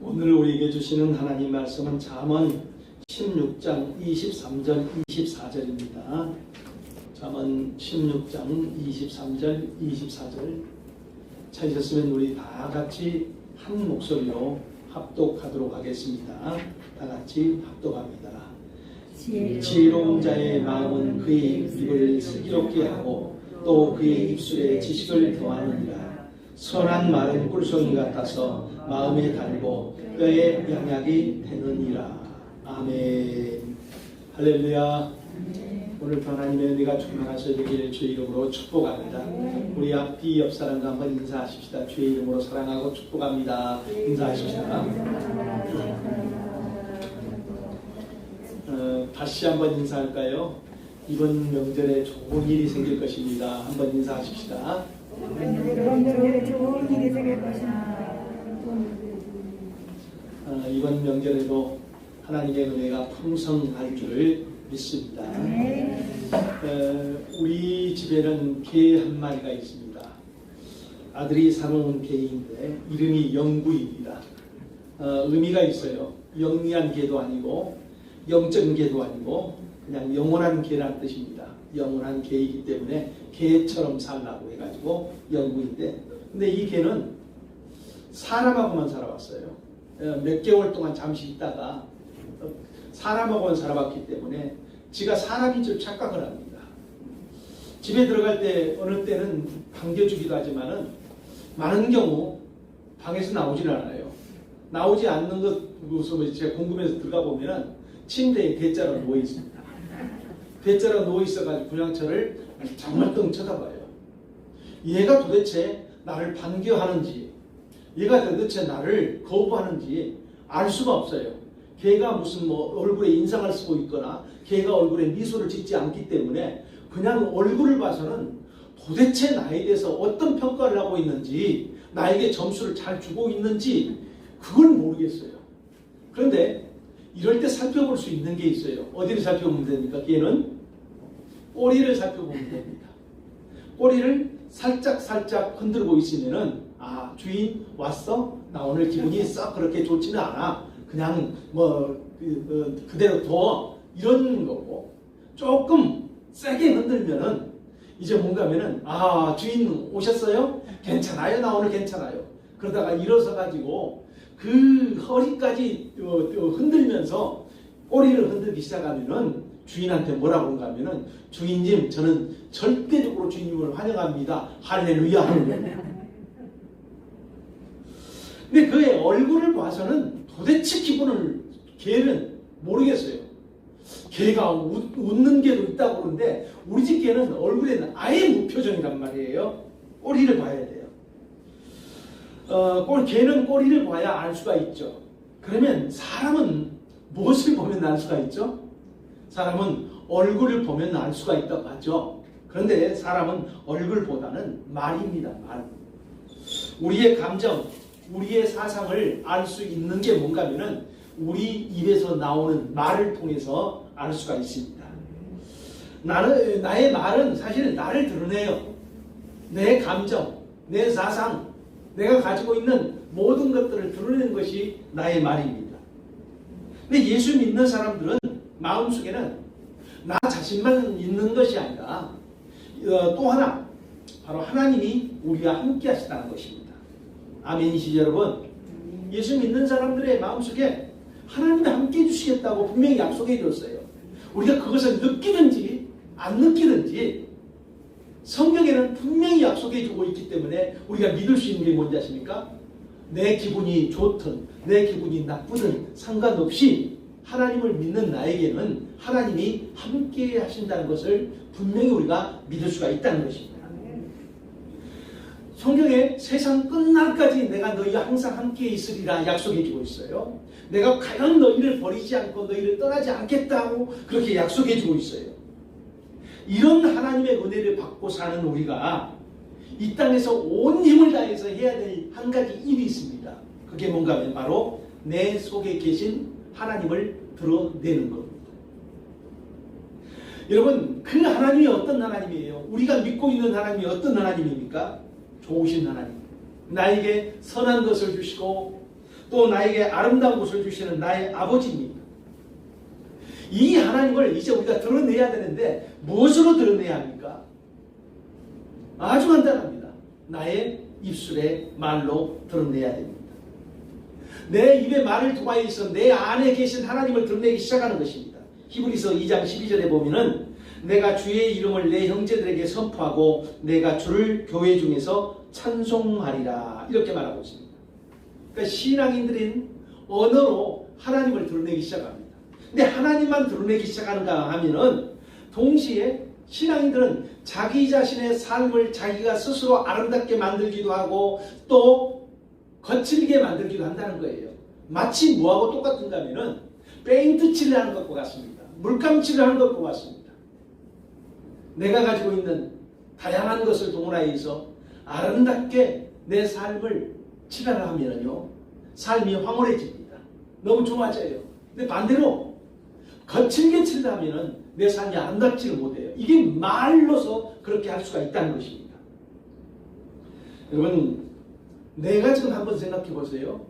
오늘 우리에게 주시는 하나님 말씀은 잠언 16장 23절 24절입니다. 잠언 16장 23절 24절 찾으셨으면 우리 다 같이 한 목소리로 합독하도록 하겠습니다. 다 같이 합독합니다. 지혜로운 자의 마음은 그의 입을 슬기롭게 하고 또 그의 입술에 지식을 더하느니라. 선한 말은 꿀송이 같아서 마음에 달고 뼈에 양약이 되느니라. 아멘. 할렐루야. 오늘 하나님의 은혜가 충만하셔 되기를 주의 이름으로 축복합니다. 우리 앞뒤 옆 사람과 한번 인사하십시다. 주의 이름으로 사랑하고 축복합니다. 인사하십시다. 다시 한번 인사할까요? 이번 명절에 좋은 일이 생길 것입니다. 한번 인사하십시다. 이번 명절에도 하나님의 은혜가 풍성할 줄을 믿습니다. 우리 집에는 개 한 마리가 있습니다. 아들이 사놓은 개인데 이름이 영구입니다. 의미가 있어요. 영리한 개도 아니고 영적인 개도 아니고 그냥 영원한 개라는 뜻입니다. 영원한 개이기 때문에 개처럼 살라고 해가지고 영구인데, 근데 이 개는 사람하고만 살아왔어요. 몇 개월 동안 잠시 있다가 사람하고만 살아왔기 때문에 지가 사람인 줄 착각을 합니다. 집에 들어갈 때 어느 때는 반겨주기도 하지만은 많은 경우 방에서 나오질 않아요. 나오지 않는 것 모습을 제가 궁금해서 들어가 보면은 침대에 대자로 누워 있습니다. 대자로 누워 있어가지고 그냥 저를 장말똥 쳐다봐요. 얘가 도대체 나를 반겨하는지, 얘가 도대체 나를 거부하는지 알 수가 없어요. 걔가 무슨 얼굴에 인상을 쓰고 있거나 걔가 얼굴에 미소를 짓지 않기 때문에 그냥 얼굴을 봐서는 도대체 나에 대해서 어떤 평가를 하고 있는지, 나에게 점수를 잘 주고 있는지 그걸 모르겠어요. 그런데 이럴 때 살펴볼 수 있는 게 있어요. 어디를 살펴보면 됩니까? 걔는 꼬리를 살펴보면 됩니다. 꼬리를 살짝 흔들고 있으면은, 아, 주인 왔어? 나 오늘 기분이 썩 그렇게 좋지는 않아. 그냥 그대로 둬. 이런 거고, 조금 세게 흔들면은 이제 뭔가 하면은, 아, 주인 오셨어요? 괜찮아요? 나 오늘 괜찮아요. 그러다가 일어서 가지고 그 허리까지 흔들면서 꼬리를 흔들기 시작하면은 주인한테 뭐라고 한가 하면은, 주인님, 저는 절대적으로 주인님을 환영합니다. 할렐루야. 근데 그의 얼굴을 봐서는 도대체 기분을 개는 모르겠어요. 개가 웃는 개도 있다고 그러는데 우리 집 개는 얼굴에는 아예 무표정이란 말이에요. 꼬리를 봐야 돼요. 개는 꼬리를 봐야 알 수가 있죠. 그러면 사람은 무엇을 보면 알 수가 있죠? 사람은 얼굴을 보면 알 수가 있다고 하죠. 그런데 사람은 얼굴보다는 말입니다. 말. 우리의 감정, 우리의 사상을 알 수 있는 게 뭔가 하면은 우리 입에서 나오는 말을 통해서 알 수가 있습니다. 나의 말은 사실은 나를 드러내요. 내 감정, 내 사상, 내가 가지고 있는 모든 것들을 드러내는 것이 나의 말입니다. 근데 예수 믿는 사람들은 마음속에는 나 자신만 있는 것이 아니라 또 하나, 바로 하나님이 우리와 함께 하시다는 것입니다. 아멘이시죠, 여러분? 예수 믿는 사람들의 마음속에 하나님이 함께 해주시겠다고 분명히 약속해 줬어요. 우리가 그것을 느끼든지 안 느끼든지 성경에는 분명히 약속해 주고 있기 때문에 우리가 믿을 수 있는 게 뭔지 아십니까? 내 기분이 좋든 내 기분이 나쁘든 상관없이 하나님을 믿는 나에게는 하나님이 함께 하신다는 것을 분명히 우리가 믿을 수가 있다는 것입니다. 성경에 세상 끝날까지 내가 너희와 항상 함께 있으리라 약속해 주고 있어요. 내가 과연 너희를 버리지 않고 너희를 떠나지 않겠다고 그렇게 약속해 주고 있어요. 이런 하나님의 은혜를 받고 사는 우리가 이 땅에서 온 힘을 다해서 해야 될 한 가지 일이 있습니다. 그게 뭔가 하면 바로 내 속에 계신 하나님을 드러내는 겁니다. 여러분, 그 하나님이 어떤 하나님이에요? 우리가 믿고 있는 하나님이 어떤 하나님입니까? 좋으신 하나님, 나에게 선한 것을 주시고 또 나에게 아름다운 것을 주시는 나의 아버지입니다. 이 하나님을 이제 우리가 드러내야 되는데 무엇으로 드러내야 합니까? 아주 간단합니다. 나의 입술의 말로 드러내야 됩니다. 내 입에 말을 통하여 있어 내 안에 계신 하나님을 드러내기 시작하는 것입니다. 히브리서 2장 12절에 보면은 내가 주의 이름을 내 형제들에게 선포하고 내가 주를 교회 중에서 찬송하리라 이렇게 말하고 있습니다. 그러니까 신앙인들은 언어로 하나님을 드러내기 시작합니다. 근데 하나님만 드러내기 시작하는가 하면은 동시에 신앙인들은 자기 자신의 삶을 자기가 스스로 아름답게 만들기도 하고 또 거칠게 만들기도 한다는 거예요. 마치 뭐하고 똑같은가 하면은 페인트 칠을 하는 것과 같습니다. 물감 칠을 하는 것과 같습니다. 내가 가지고 있는 다양한 것을 동원하여서 아름답게 내 삶을 칠하려 하면요 삶이 황홀해집니다. 너무 좋아져요. 근데 반대로 거칠게 칠하면은 내 삶이 아름답지를 못해요. 이게 말로서 그렇게 할 수가 있다는 것입니다. 여러분, 내가 지금 한번 생각해 보세요.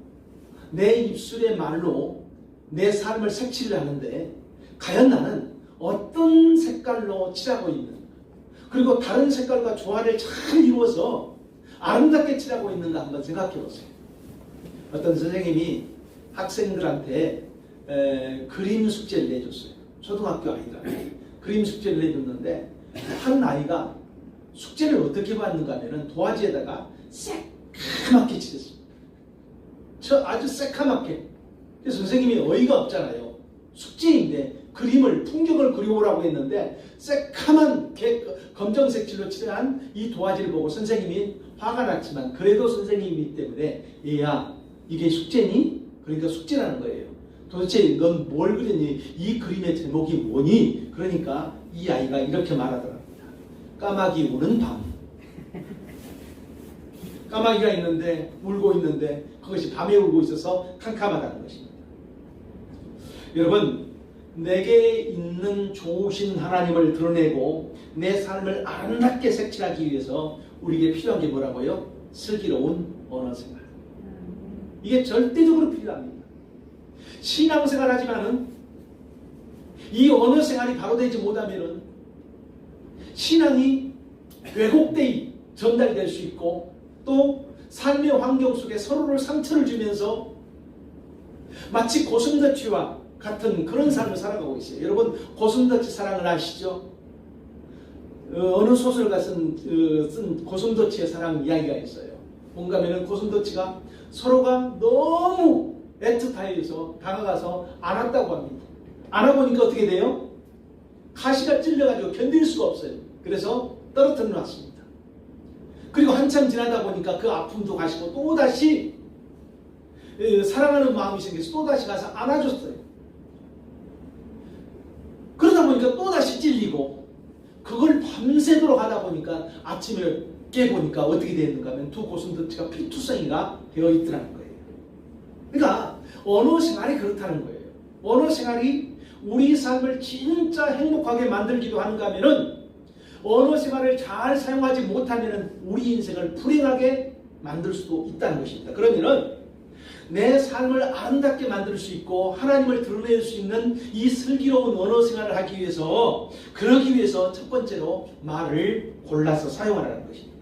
내 입술의 말로 내 삶을 색칠을 하는데 과연 나는 어떤 색깔로 칠하고 있는가? 그리고 다른 색깔과 조화를 잘 이루어서 아름답게 칠하고 있는가 한번 생각해 보세요. 어떤 선생님이 학생들한테 그림 숙제를 내줬어요. 초등학교 아이가 그림 숙제를 내줬는데 한 아이가 숙제를 어떻게 받는가 하면 도화지에다가 새까맣게 칠했습니다. 아주 새까맣게. 그래서 선생님이 어이가 없잖아요. 숙제인데 그림을 풍경을 그려오라고 했는데 새까만 검정색 칠로 칠한 이 도화지를 보고 선생님이 화가 났지만 그래도 선생님이기 때문에 얘야 이게 숙제니? 그러니까 숙제라는 거예요. 도대체 넌 뭘 그렸니? 이 그림의 제목이 뭐니? 그러니까 이 아이가 이렇게 말하더랍니다. 까마귀 우는 밤. 까마귀가 있는데 울고 있는데 그것이 밤에 울고 있어서 캄캄하다는 것입니다. 여러분, 내게 있는 좋으신 하나님을 드러내고 내 삶을 아름답게 색칠하기 위해서 우리에게 필요한 게 뭐라고요? 슬기로운 언어생활. 이게 절대적으로 필요합니다. 신앙생활 하지만은 이 언어생활이 바로 되지 못하면은 신앙이 왜곡되이 전달이 될 수 있고 또 삶의 환경 속에 서로를 상처를 주면서 마치 고슴도치와 같은 그런 삶을 살아가고 있어요. 여러분 고슴도치 사랑을 아시죠? 어느 소설가 쓴 고슴도치의 사랑 이야기가 있어요. 뭔가 하면 고슴도치가 서로가 너무 애틋하여서 다가가서 안았다고 합니다. 안아보니까 어떻게 돼요? 가시가 찔려가지고 견딜 수가 없어요. 그래서 떨어뜨려 놨습니다. 그리고 한참 지나다 보니까 그 아픔도 가시고 또다시 사랑하는 마음이 생겨서 또다시 가서 안아줬어요. 그러다 보니까 또다시 찔리고 그걸 밤새도록 하다 보니까 아침에 깨보니까 어떻게 되었는가 하면 두 고슴도치가 피투성이가 되어 있더라는 거예요. 그러니까 언어 생활이 그렇다는 거예요. 언어 생활이 우리 삶을 진짜 행복하게 만들기도 하는가 하면은 언어 생활을 잘 사용하지 못하면은 우리 인생을 불행하게 만들 수도 있다는 것입니다. 그러면은 내 삶을 아름답게 만들 수 있고 하나님을 드러낼 수 있는 이 슬기로운 언어 생활을 하기 위해서 그러기 위해서 첫 번째로 말을 골라서 사용하라는 것입니다.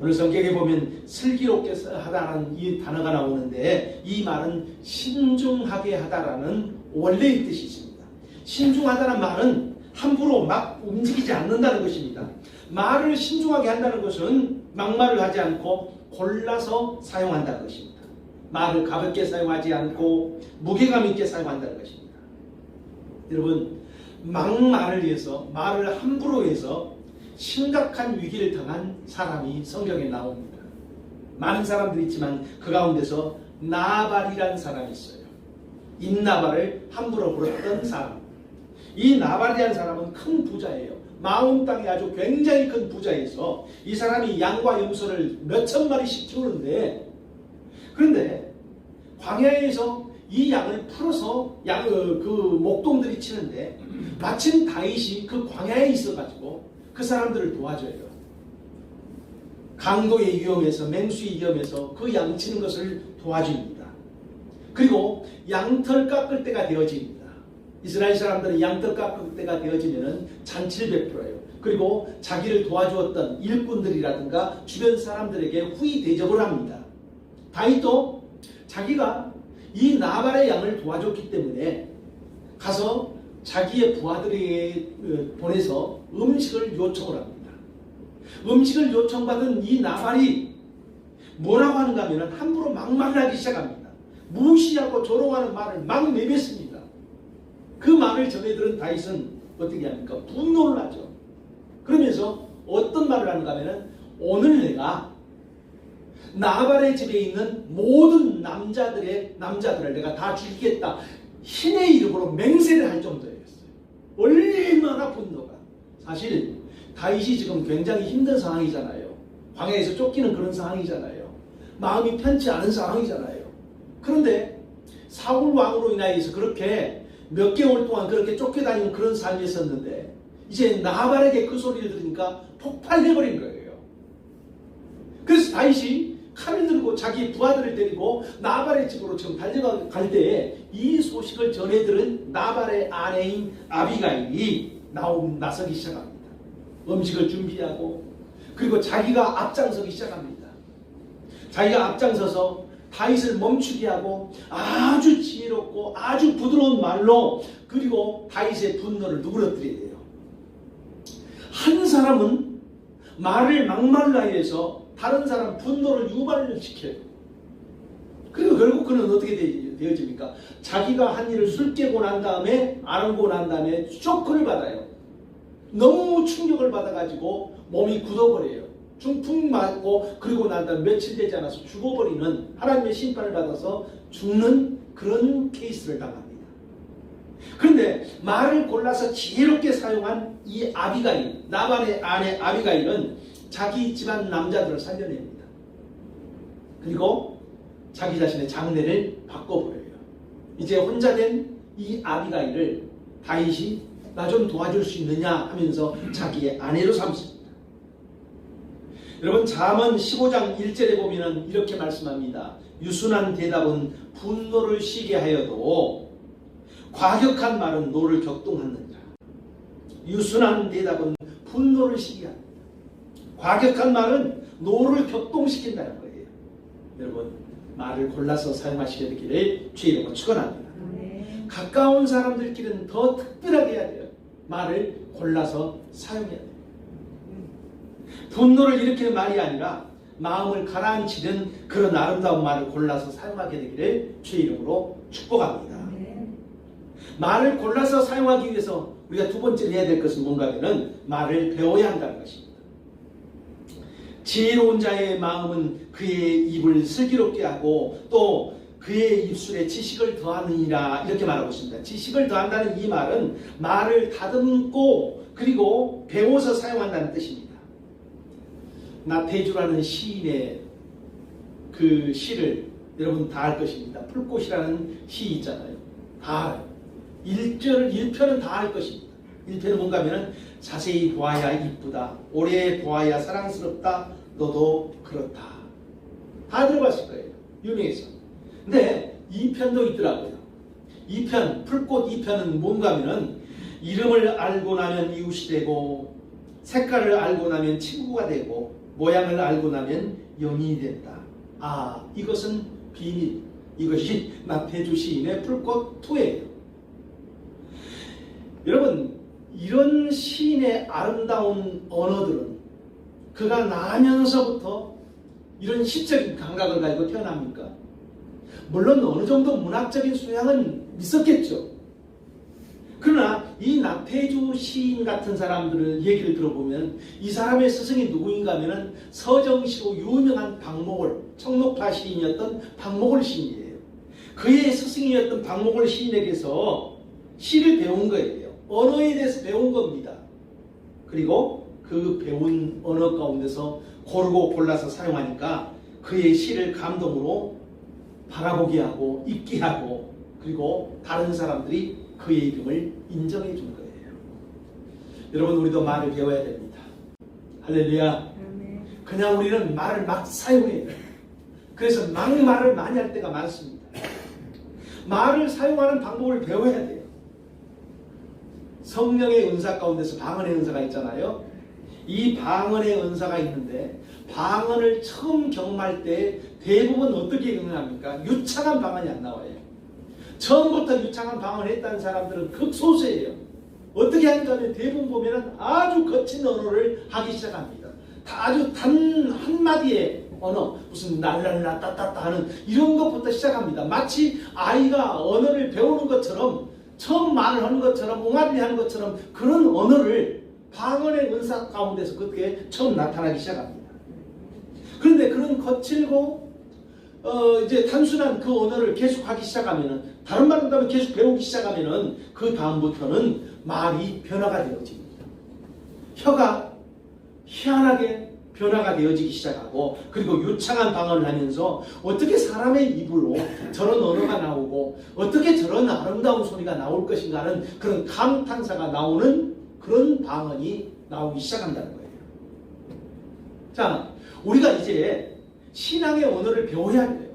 오늘 성경에 보면 슬기롭게 하다라는 이 단어가 나오는데 이 말은 신중하게 하다라는 원래의 뜻이 있습니다. 신중하다는 말은 함부로 막 움직이지 않는다는 것입니다. 말을 신중하게 한다는 것은 막말을 하지 않고 골라서 사용한다는 것입니다. 말을 가볍게 사용하지 않고 무게감 있게 사용한다는 것입니다. 여러분, 막말을 위해서 말을 함부로 해서 심각한 위기를 당한 사람이 성경에 나옵니다. 많은 사람들이 있지만 그 가운데서 나발이라는 사람이 있어요. 입나발을 함부로 불었던 사람. 이 나발이라는 사람은 큰 부자예요. 마온 땅에 아주 굉장히 큰 부자에서 이 사람이 양과 염소를 몇천 마리씩 키우는데 그런데 광야에서 이 양을 풀어서 그 목동들이 치는데 마침 다윗이 그 광야에 있어가지고 그 사람들을 도와줘요. 강도의 위험에서 맹수의 위험에서 그 양 치는 것을 도와줍니다. 그리고 양털 깎을 때가 되어집니다. 이스라엘 사람들은 양털 깎을 때가 되어지면 잔치를 베풀어요. 그리고 자기를 도와주었던 일꾼들이라든가 주변 사람들에게 후히 대접을 합니다. 다윗도 자기가 이 나발의 양을 도와줬기 때문에 가서 자기의 부하들에게 보내서 음식을 요청을 합니다. 음식을 요청받은 이 나발이 뭐라고 하는가 하면 함부로 막말을 하기 시작합니다. 무시하고 조롱하는 말을 막 내뱉습니다. 그 말을 전해 들은 다윗은 어떻게 합니까? 분노를 하죠. 그러면서 어떤 말을 하는가 하면 오늘 내가 나발의 집에 있는 모든 남자들을 내가 다 죽이겠다. 신의 이름으로 맹세를 할 정도였어요. 얼마나 분노가. 사실 다윗이 지금 굉장히 힘든 상황이잖아요. 광야에서 쫓기는 그런 상황이잖아요. 마음이 편치 않은 상황이잖아요. 그런데 사울 왕으로 인하여서 그렇게 몇 개월 동안 그렇게 쫓겨다니는 그런 삶이었었는데 이제 나발에게 그 소리를 들으니까 폭발해버린 거예요. 그래서 다윗이 칼을 들고 자기 부하들을 데리고 나발의 집으로 지금 달려갈 때에 이 소식을 전해 들은 나발의 아내인 아비가일이 나서기 시작합니다. 음식을 준비하고 그리고 자기가 앞장서기 시작합니다. 자기가 앞장서서 다윗을 멈추게 하고 아주 지혜롭고 아주 부드러운 말로 그리고 다윗의 분노를 누그러뜨려야 돼요. 한 사람은 말을 막말로 해서 다른 사람 분노를 유발을 시켜요. 그리고 결국 그는 어떻게 되어집니까? 자기가 한 일을 술 깨고 난 다음에 알고 난 다음에 쇼크를 받아요. 너무 충격을 받아가지고 몸이 굳어버려요. 중풍 맞고 그리고 난 다음에 며칠 되지 않아서 죽어버리는 하나님의 심판을 받아서 죽는 그런 케이스를 당합니다. 그런데 말을 골라서 지혜롭게 사용한 이 아비가일, 나발의 아내 아비가일은 자기 집안 남자들을 살려냅니다. 그리고 자기 자신의 장래를 바꿔버려요. 이제 혼자 된 이 아비가일을 다윗이 나 좀 도와줄 수 있느냐 하면서 자기의 아내로 삼습니다. 여러분 잠언 15장 1절에 보면 이렇게 말씀합니다. 유순한 대답은 분노를 쉬게 하여도 과격한 말은 노를 격동하느니라. 유순한 대답은 분노를 쉬게 합니다. 과격한 말은 노를 격동시킨다는 거예요. 여러분 말을 골라서 사용하시게 되기를 주의 이름으로 축원합니다. 가까운 사람들끼리는 더 특별하게 해야 돼요. 말을 골라서 사용해야 돼요. 분노를 일으키는 말이 아니라 마음을 가라앉히는 그런 아름다운 말을 골라서 사용하게 되기를 주의 이름으로 축복합니다. 말을 골라서 사용하기 위해서 우리가 두 번째로 해야 될 것은 뭔가 하면 말을 배워야 한다는 것입니다. 지혜로운 자의 마음은 그의 입을 슬기롭게 하고 또 그의 입술에 지식을 더하느니라 이렇게 말하고 있습니다. 지식을 더한다는 이 말은 말을 다듬고 그리고 배워서 사용한다는 뜻입니다. 나태주라는 시인의 그 시를 여러분 다 알 것입니다. 풀꽃이라는 시 있잖아요. 다 알아요. 1편은 다 알 것입니다. 1편은 뭔가 하면 자세히 보아야 이쁘다. 오래 보아야 사랑스럽다. 너도 그렇다. 다 들어봤을 거예요. 유명해서. 근데 2편도 있더라고요. 2편, 풀꽃 2편은 뭔가 하면은 이름을 알고 나면 이웃이 되고 색깔을 알고 나면 친구가 되고 모양을 알고 나면 연인이 된다. 아, 이것은 비밀. 이것이 나태주 시인의 풀꽃 2예요. 여러분 이런 시인의 아름다운 언어들은 그가 나면서부터 이런 시적인 감각을 가지고 태어납니까? 물론 어느 정도 문학적인 소양은 있었겠죠. 그러나 이 나태주 시인 같은 사람들의 얘기를 들어보면 이 사람의 스승이 누구인가 하면 서정시로 유명한 박목월, 청록파 시인이었던 박목월 시인이에요. 그의 스승이었던 박목월 시인에게서 시를 배운 거예요. 언어에 대해서 배운 겁니다. 그리고 그 배운 언어 가운데서 고르고 골라서 사용하니까 그의 시를 감동으로 바라보게 하고 읽게 하고 그리고 다른 사람들이 그의 이름을 인정해 준 거예요. 여러분 우리도 말을 배워야 됩니다. 할렐루야. 그냥 우리는 말을 막 사용해요. 그래서 막 말을 많이 할 때가 많습니다. 말을 사용하는 방법을 배워야 돼요. 성령의 은사 가운데서 방언의 은사가 있잖아요. 이 방언의 은사가 있는데 방언을 처음 경험할 때 대부분 어떻게 경험합니까? 유창한 방언이 안 나와요. 처음부터 유창한 방언을 했다는 사람들은 극소수예요. 어떻게 하는가 하면 대부분 보면 아주 거친 언어를 하기 시작합니다. 다 아주 단 한마디의 언어, 무슨 날랄라 따따따 하는 이런 것부터 시작합니다. 마치 아이가 언어를 배우는 것처럼, 처음 말을 하는 것처럼, 옹알이 하는 것처럼 그런 언어를 방언의 은사 가운데서 그렇게 처음 나타나기 시작합니다. 그런데 그런 거칠고 이제 단순한 그 언어를 계속하기 시작하면은, 다른 말로 한다면 계속 배우기 시작하면은 그 다음부터는 말이 변화가 되어집니다. 혀가 희한하게 변화가 되어지기 시작하고, 그리고 유창한 방언을 하면서 어떻게 사람의 입으로 저런 언어가 나오고 어떻게 저런 아름다운 소리가 나올 것인가 하는 그런 감탄사가 나오는 그런 방언이 나오기 시작한다는 거예요. 자, 우리가 이제 신앙의 언어를 배워야 돼요.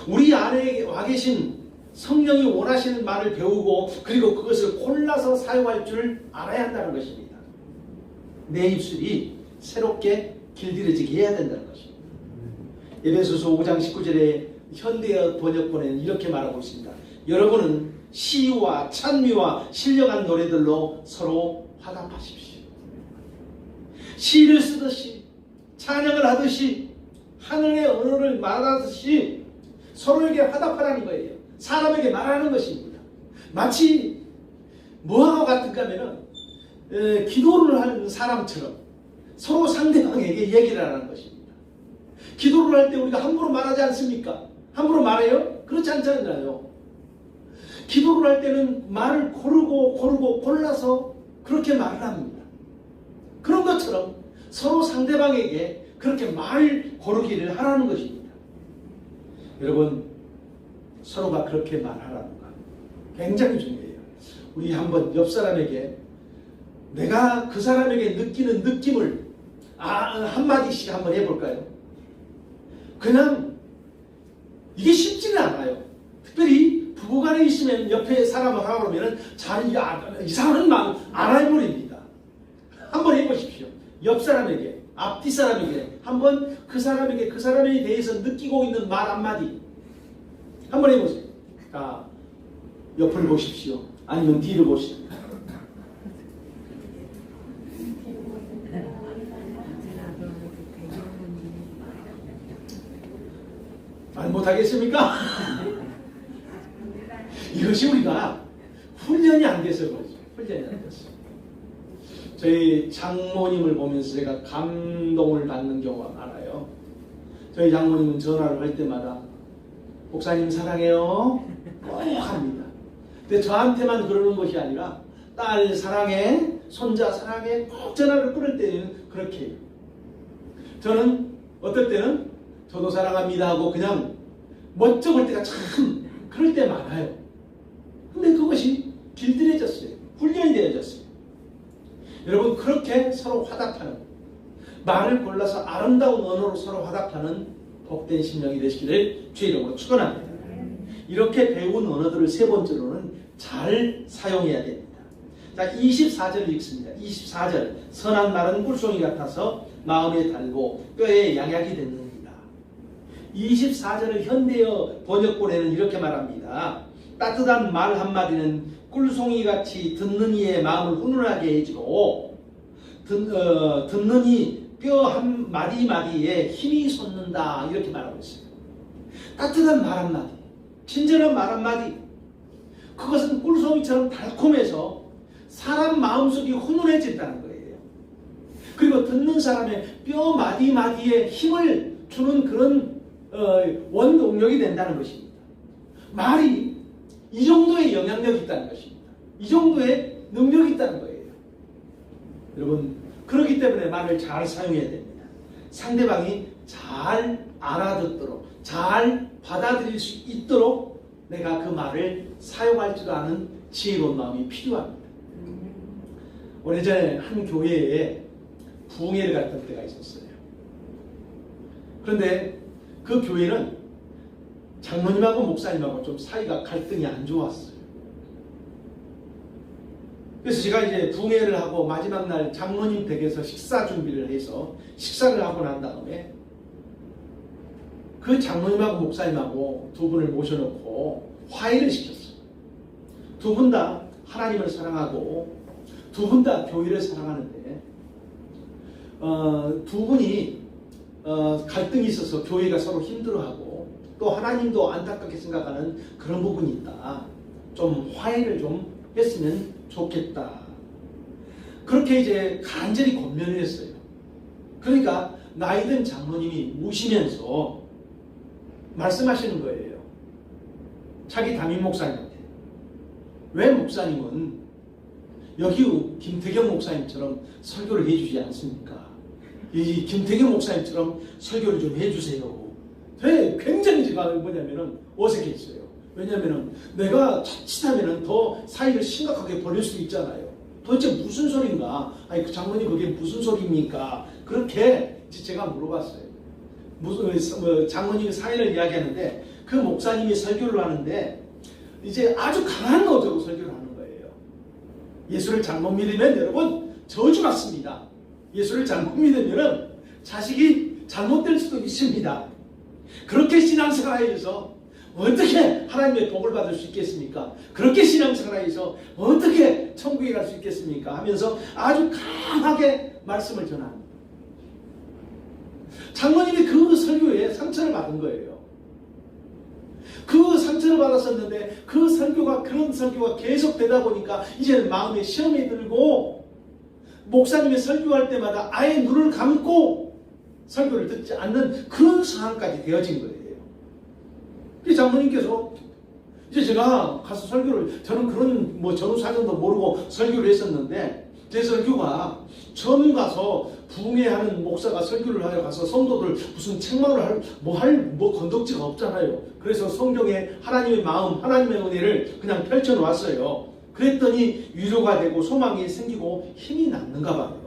우리 안에 와 계신 성령이 원하시는 말을 배우고 그리고 그것을 골라서 사용할 줄 알아야 한다는 것입니다. 내 입술이 새롭게 길들여지게 해야 된다는 것입니다. 에베소서 5장 19절에 현대어 번역본에는 이렇게 말하고 있습니다. 여러분은 시와 찬미와 신령한 노래들로 서로 화답하십시오. 시를 쓰듯이, 찬양을 하듯이, 하늘의 언어를 말하듯이 서로에게 화답하라는 거예요. 사람에게 말하는 것입니다. 마치 뭐하고 같은가 하면은 기도를 하는 사람처럼 서로 상대방에게 얘기를 하는 것입니다. 기도를 할 때 우리가 함부로 말하지 않습니까? 함부로 말해요? 그렇지 않잖아요. 기도를 할 때는 말을 고르고 골라서 그렇게 말을 합니다. 그런 것처럼 서로 상대방에게 그렇게 말 고르기를 하라는 것입니다. 여러분, 서로가 그렇게 말하라는 것 굉장히 중요해요. 우리 한번 옆 사람에게, 내가 그 사람에게 느끼는 느낌을 한마디씩 한번 해볼까요? 그냥 이게 쉽지는 않아요. 특별히 부부간에 있으면 옆에 사람을 하라 그러면 잘 이상한 마음 안 해버립니다. 한번 해보십시오. 옆 사람에게, 앞뒤 사람에게 한번 그 사람에 대해서 느끼고 있는 말 한마디 한번 해보세요. 자, 옆을 보십시오. 아니면 뒤를 보십시오. 말 못하겠습니까? 이것이 우리가 훈련이 안 돼서 그렇죠. 훈련이 안 됐어. 저희 장모님을 보면서 제가 감동을 받는 경우가 많아요. 저희 장모님은 전화를 할 때마다 목사님 사랑해요 꼭 합니다. 근데 저한테만 그러는 것이 아니라 딸 사랑해, 손자 사랑해 꼭 전화를 끊을 때는 그렇게 해요. 저는 어떨 때는 저도 사랑합니다 하고 그냥 멋쩍 올 때가 참 그럴 때 많아요. 근데 그것이 길들여졌어요. 훈련이 되어졌어요. 여러분, 그렇게 서로 화답하는, 말을 골라서 아름다운 언어로 서로 화답하는 복된 심령이 되시기를 주의 이름으로 축원합니다. 이렇게 배운 언어들을 세 번째로는 잘 사용해야 됩니다. 자, 24절 읽습니다. 24절. 선한 말은 꿀송이 같아서 마음에 달고 뼈에 양약이 됐느니라. 24절을 현대어 번역본에는 이렇게 말합니다. 따뜻한 말 한마디는 꿀송이같이 듣는 이의 마음을 훈훈하게 해주고 듣는 이 뼈 한 마디마디에 힘이 솟는다, 이렇게 말하고 있어요. 따뜻한 말 한마디, 친절한 말 한마디, 그것은 꿀송이처럼 달콤해서 사람 마음속이 훈훈해진다는 거예요. 그리고 듣는 사람의 뼈 마디마디에 힘을 주는 그런 원동력이 된다는 것입니다. 말이 이 정도의 영향력이 있다는 것입니다. 이 정도의 능력이 있다는 거예요. 여러분, 그렇기 때문에 말을 잘 사용해야 됩니다. 상대방이 잘 알아듣도록, 잘 받아들일 수 있도록 내가 그 말을 사용할 줄 아는 지혜로운 마음이 필요합니다. 오래전에 한 교회에 부흥회를 갔던 때가 있었어요. 그런데 그 교회는 장로님하고 목사님하고 좀 사이가 갈등이 안 좋았어요. 그래서 제가 이제 부흥회를 하고 마지막 날 장로님 댁에서 식사 준비를 해서 식사를 하고 난 다음에 그 장로님하고 목사님하고 두 분을 모셔놓고 화해를 시켰어요. 두 분 다 하나님을 사랑하고 두 분 다 교회를 사랑하는데 두 분이 갈등이 있어서 교회가 서로 힘들어하고 또 하나님도 안타깝게 생각하는 그런 부분이 있다. 좀 화해를 좀 했으면 좋겠다. 그렇게 이제 간절히 권면을 했어요. 그러니까 나이든 장로님이 우시면서 말씀하시는 거예요. 자기 담임 목사님한테. 왜 목사님은 여기 김태경 목사님처럼 설교를 해주지 않습니까? 이 김태경 목사님처럼 설교를 좀 해주세요. 굉장히 제가 뭐냐면은 어색했어요. 왜냐면은 내가 자칫하면은 더 사이를 심각하게 벌릴 수 있잖아요. 도대체 무슨 소린가? 아니 그 장로님 그게 무슨 소리입니까? 그렇게 제가 물어봤어요. 무슨 장로님이 사연을 이야기하는데 그 목사님이 설교를 하는데 이제 아주 강한 어조로 설교를 하는 거예요. 예수를 잘못 믿으면 여러분 저주받습니다. 예수를 잘못 믿으면 자식이 잘못될 수도 있습니다. 그렇게 신앙생활에서 어떻게 하나님의 복을 받을 수 있겠습니까? 그렇게 신앙생활에서 어떻게 천국에 갈 수 있겠습니까? 하면서 아주 강하게 말씀을 전합니다. 장로님이 그 설교에 상처를 받은 거예요. 그 상처를 받았었는데 그 설교가 그런 설교가 계속 되다 보니까 이제는 마음에 시험이 들고 목사님이 설교할 때마다 아예 눈을 감고 설교를 듣지 않는 그런 상황까지 되어진 거예요. 이 장로님께서 이제 제가 가서 설교를 저는 그런 전후 사정도 모르고 설교를 했었는데 제 설교가 처음 가서 부흥회하는 목사가 설교를 하러 가서 성도들 무슨 책망을 할 건덕지가 없잖아요. 그래서 성경에 하나님의 마음, 하나님의 은혜를 그냥 펼쳐놓았어요. 그랬더니 위로가 되고 소망이 생기고 힘이 났는가 봐요.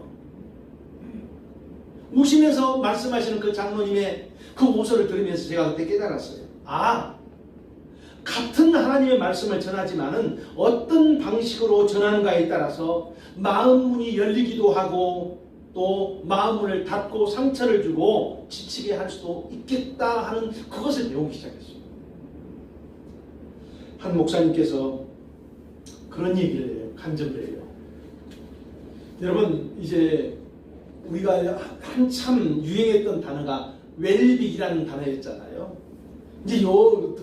우시면서 말씀하시는 그 장로님의 그 모습을 들으면서 제가 그때 깨달았어요. 같은 하나님의 말씀을 전하지만은 어떤 방식으로 전하는가에 따라서 마음 문이 열리기도 하고 또 마음 문을 닫고 상처를 주고 지치게 할 수도 있겠다 하는 그것을 배우기 시작했어요. 한 목사님께서 그런 얘기를 해요. 간증을 해요. 여러분 이제 우리가 한참 유행했던 단어가 웰빅이라는 단어였잖아요. 이제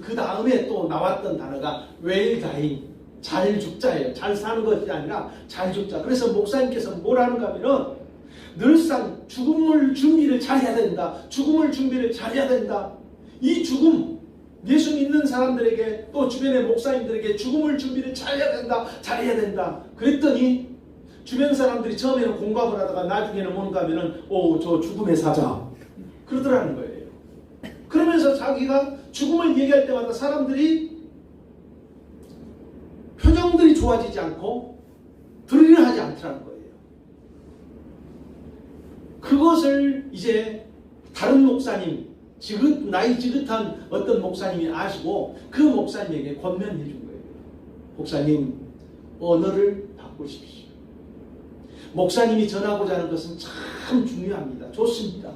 그 다음에 또 나왔던 단어가 웰다잉, 잘 죽자예요. 잘 사는 것이 아니라 잘 죽자. 그래서 목사님께서 뭘 하는가 하면은 늘상 죽음을 준비를 잘해야 된다. 죽음을 준비를 잘해야 된다. 이 죽음, 예수 믿는 사람들에게 또 주변의 목사님들에게 죽음을 준비를 잘해야 된다. 잘해야 된다. 그랬더니 주변 사람들이 처음에는 공감을 하다가 나중에는 뭔가 하면은 저 죽음의 사자 그러더라는 거예요. 그러면서 자기가 죽음을 얘기할 때마다 사람들이 표정들이 좋아지지 않고 들으려 하지 않더라는 거예요. 그것을 이제 다른 목사님, 나이 지긋한 어떤 목사님이 아시고 그 목사님에게 권면해 준 거예요. 목사님, 언어를 바꾸십시오. 목사님이 전하고자 하는 것은 참 중요합니다. 좋습니다.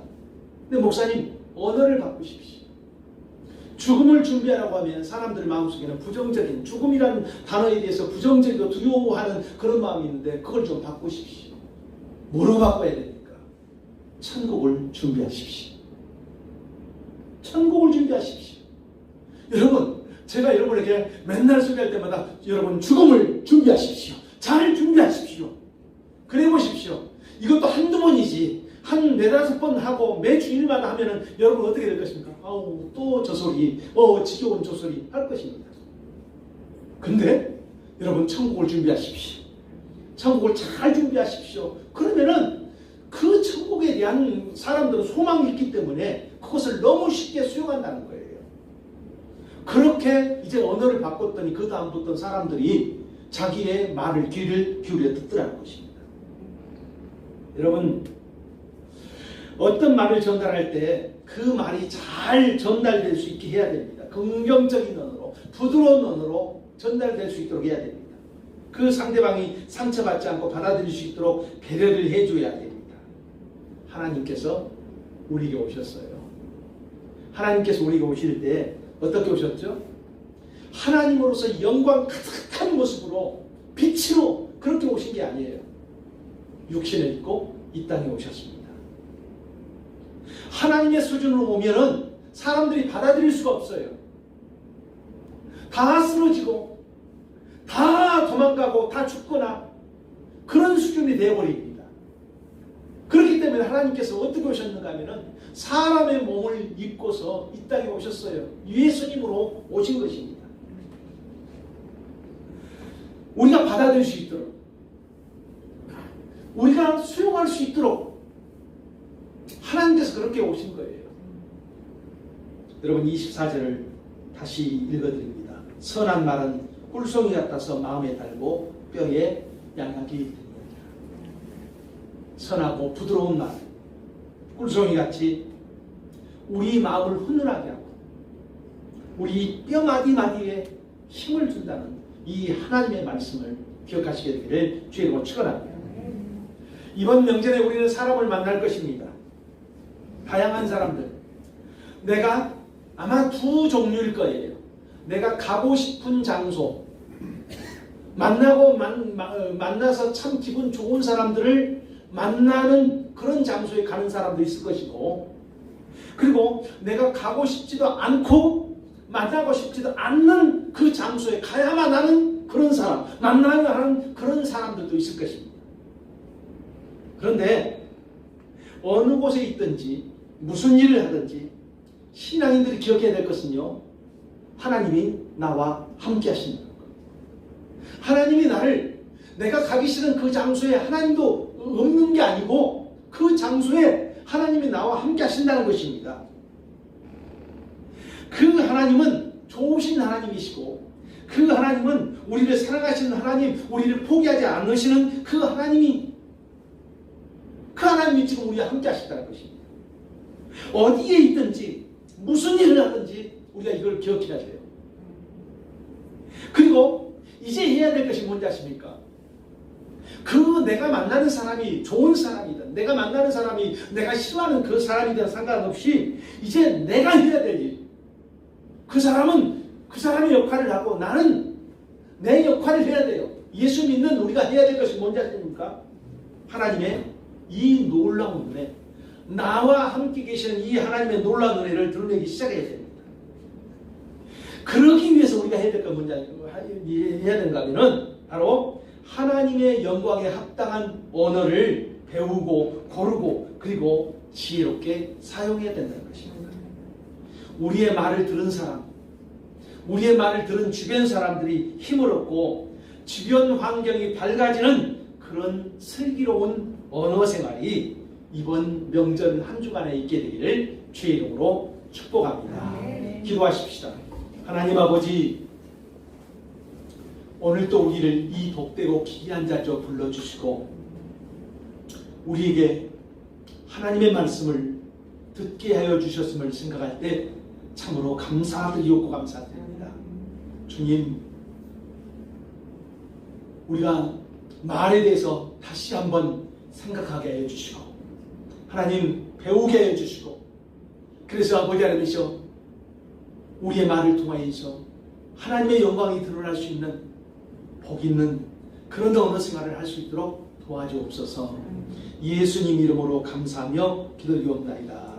근데 목사님, 언어를 바꾸십시오. 죽음을 준비하라고 하면 사람들 마음속에는 부정적인 죽음이라는 단어에 대해서 부정적이고 두려워하는 그런 마음이 있는데 그걸 좀 바꾸십시오. 뭐로 바꿔야 됩니까? 천국을 준비하십시오. 천국을 준비하십시오. 여러분, 제가 여러분에게 맨날 소개할 때마다 여러분 죽음을 준비하십시오. 잘 준비하십시오. 그래 보십시오. 이것도 한두 번이지. 한 4-5번 하고 매 주일마다 하면은 여러분 어떻게 될 것입니까? 아우 또 저 소리, 지겨운 저 소리 할 것입니다. 근데 여러분 천국을 준비하십시오. 천국을 잘 준비하십시오. 그러면은 그 천국에 대한 사람들은 소망이 있기 때문에 그것을 너무 쉽게 수용한다는 거예요. 그렇게 이제 언어를 바꿨더니 그 다음부터 사람들이 자기의 말을 귀를 기울여 듣더라는 것입니다. 여러분 어떤 말을 전달할 때 그 말이 잘 전달될 수 있게 해야 됩니다. 긍정적인 언어로, 부드러운 언어로 전달될 수 있도록 해야 됩니다. 그 상대방이 상처받지 않고 받아들일 수 있도록 배려를 해줘야 됩니다. 하나님께서 우리에게 오셨어요. 하나님께서 우리에게 오실 때 어떻게 오셨죠? 하나님으로서 영광 가득한 모습으로, 빛으로 그렇게 오신 게 아니에요. 육신을 입고 이 땅에 오셨습니다. 하나님의 수준으로 오면은 사람들이 받아들일 수가 없어요. 다 쓰러지고 다 도망가고 다 죽거나 그런 수준이 되어버립니다. 그렇기 때문에 하나님께서 어떻게 오셨는가 하면은 사람의 몸을 입고서 이 땅에 오셨어요. 예수님으로 오신 것입니다. 우리가 받아들일 수 있도록, 우리가 수용할 수 있도록 하나님께서 그렇게 오신 거예요. 여러분 24절을 다시 읽어드립니다. 선한 말은 꿀송이 같아서 마음에 달고 뼈에 양약이 됩니다. 선하고 부드러운 말, 꿀송이같이 우리 마음을 훈훈하게 하고 우리 뼈 마디마디에 힘을 준다는 이 하나님의 말씀을 기억하시게 되기를 주의 이름으로 축원합니다. 이번 명절에 우리는 사람을 만날 것입니다. 다양한 사람들. 내가 아마 두 종류일 거예요. 내가 가고 싶은 장소, 만나서 참 기분 좋은 사람들을 만나는 그런 장소에 가는 사람도 있을 것이고, 그리고 내가 가고 싶지도 않고 만나고 싶지도 않는 그 장소에 가야만 하는 그런 사람, 만나야 하는 그런 사람들도 있을 것입니다. 그런데 어느 곳에 있든지 무슨 일을 하든지 신앙인들이 기억해야 될 것은요, 하나님이 나와 함께 하신다는 것. 하나님이 나를, 내가 가기 싫은 그 장소에 하나님도 없는 게 아니고 그 장소에 하나님이 나와 함께 하신다는 것입니다. 그 하나님은 좋으신 하나님이시고, 그 하나님은 우리를 사랑하시는 하나님, 우리를 포기하지 않으시는 그 하나님이 지금 우리와 함께 하신다는 것입니다. 어디에 있든지 무슨 일을 하든지 우리가 이걸 기억해야 돼요. 그리고 이제 해야 될 것이 뭔지 아십니까? 그 내가 만나는 사람이 좋은 사람이든 내가 만나는 사람이 내가 싫어하는 그 사람이든 상관없이 이제 내가 해야 될 일, 그 사람은 그 사람의 역할을 하고 나는 내 역할을 해야 돼요. 예수 믿는 우리가 해야 될 것이 뭔지 아십니까? 하나님의 이 놀라운 은혜, 나와 함께 계시는 이 하나님의 놀라운 은혜를 드러내기 시작해야 됩니다. 그러기 위해서 우리가 해야 될 건 뭔지 해야 되는가 하면은 바로 하나님의 영광에 합당한 언어를 배우고 고르고 그리고 지혜롭게 사용해야 된다는 것입니다. 우리의 말을 들은 사람, 우리의 말을 들은 주변 사람들이 힘을 얻고 주변 환경이 밝아지는 그런 슬기로운 언어 생활이 이번 명절 한 주간에 있게 되기를 주의 이름으로 축복합니다. 기도하십시다. 하나님 아버지, 오늘도 우리를 이 복되고 귀한 자리로 불러주시고 우리에게 하나님의 말씀을 듣게 하여 주셨음을 생각할 때 참으로 감사드리고 감사드립니다. 주님, 우리가 말에 대해서 다시 한번 생각하게 해주시고 하나님 배우게 해주시고, 그래서 아버지 하나님이시여 우리의 말을 통하여서 하나님의 영광이 드러날 수 있는 복 있는 그런 언어 생활을 할 수 있도록 도와주옵소서. 예수님 이름으로 감사하며 기도드리옵나이다.